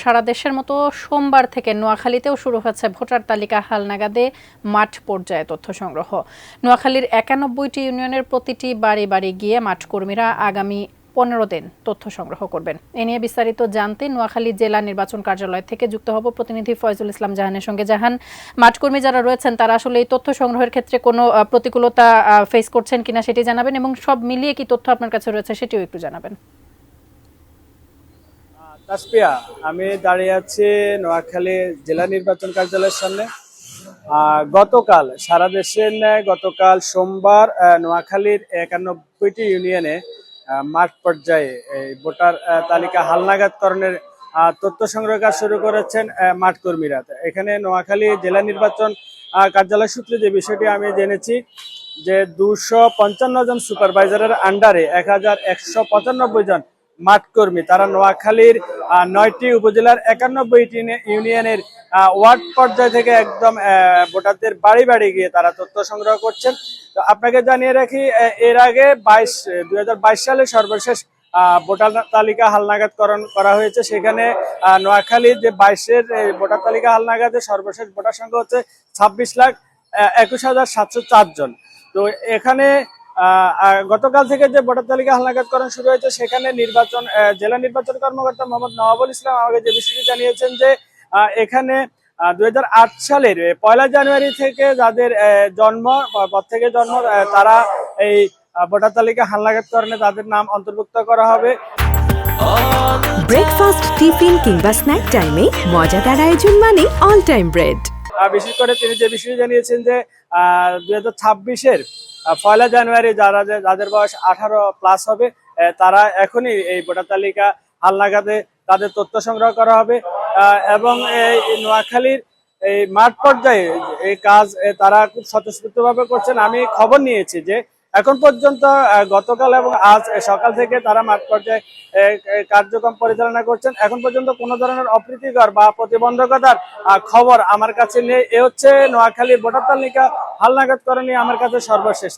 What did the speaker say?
সারা দেশের মতো সোমবার থেকে নোয়াখালীতেও শুরু হচ্ছে ভোটার তালিকা হালনাগাদে মাঠ পর্যায়ে তথ্য সংগ্রহ। নোয়াখালীর ৯১টি ইউনিয়নের প্রতিটি বাড়ি বাড়ি গিয়ে মাঠকর্মীরা আগামী ১৫ দিন তথ্য সংগ্রহ করবেন। এ নিয়ে বিস্তারিত জানতে নোয়াখালী জেলা নির্বাচন কার্যালয় থেকে যুক্ত হব প্রতিনিধি ফয়জুল ইসলাম জাহানের সঙ্গে। জাহান, মাঠকর্মী যারা রয়েছেন তারা আসলে এই তথ্য সংগ্রহের ক্ষেত্রে কোনো প্রতিকূলতা ফেস করছেন কিনা সেটি জানাবেন, এবং সব মিলিয়ে কি তথ্য আপনার কাছে রয়েছে সেটিও একটু জানাবেন। তাসপিয়া, আমি দাঁড়িয়ে আছি নোয়াখালী জেলা নির্বাচন কার্যালয়ের সামনে। গতকাল সারা দেশের ন্যায় গতকাল সোমবার নোয়াখালীর ৯১টি ইউনিয়নে মাঠ পর্যায়ে ভোটার তালিকা হালনাগাদকরণের তথ্য সংগ্রহ কাজ শুরু করেছেন মাঠ কর্মীরা। এখানে নোয়াখালী জেলা নির্বাচন কার্যালয় সূত্রে যে বিষয়টি আমি জেনেছি যে ২৫৫ জন সুপারভাইজারের আন্ডারে ১১৯৫ জন মাঠকর্মী তারা নোয়াখালীর ৯টি উপজেলার ৯১টি ইউনিয়নের ওয়ার্ড পর্যায় থেকে একদম ভোটারদের বাড়ি বাড়ি গিয়ে তারা তথ্য সংগ্রহ করছেন। তো আপনাকে জানিয়ে রাখি, এর আগে ২০২২ সালে সর্বশেষ ভোটার তালিকা হালনাগাদকরণ করা হয়েছে। সেখানে নোয়াখালীর যে ২২-এর ভোটার তালিকা হালনাগাদের সর্বশেষ ভোটার সংখ্যা হচ্ছে ২৬,২১,৭০৪ জন। তো এখানে গতকাল থেকে যে ভোটার তালিকা হালনাগাদকরণ শুরু হয়েছে সেখানে জেলা নির্বাচন কর্মকর্তা মোহাম্মদ নওয়াবুল ইসলাম আমাকে যে বিষয়টি জানিয়েছেন যে এখানে ২০০৮ সালের ১লা জানুয়ারি থেকে যাদের জন্ম তারা এই ভোটার তালিকা হালনাগাদকরণে তাদের নাম অন্তর্ভুক্ত করা হবে। ব্রেকফাস্ট, টিফিন কিংবা স্ন্যাক টাইমে মজাদার আয়োজন মানে অল টাইম ব্রেড। বিশেষ করে তিনি যে বিষয়টি জানিয়েছেন যে ২০২৬-এর ১লা জানুয়ারি যাদের বয়স 18+ হবে তারা এখনই এই ভোটার তালিকা হালনাগাদে তাদের তথ্য সংগ্রহ করা হবে। এবং এই নোয়াখালীর এই মাঠ পর্যায়ে এই কাজ তারা খুব স্বতঃস্ফূর্তভাবে করছেন। আমি খবর নিয়েছি যে এখন পর্যন্ত গতকাল এবং আজ সকাল থেকে তারা মাঠ পর্যায়ে কার্যক্রম পরিচালনা করছেন। এখন পর্যন্ত কোনো ধরনের অপ্রীতিকর বা প্রতিবন্ধকতার খবর আমার কাছে নেই। এ হচ্ছে নোয়াখালীর ভোটার তালিকা হালনাগাদকরণ নিয়ে আমার কাছে সর্বশেষ।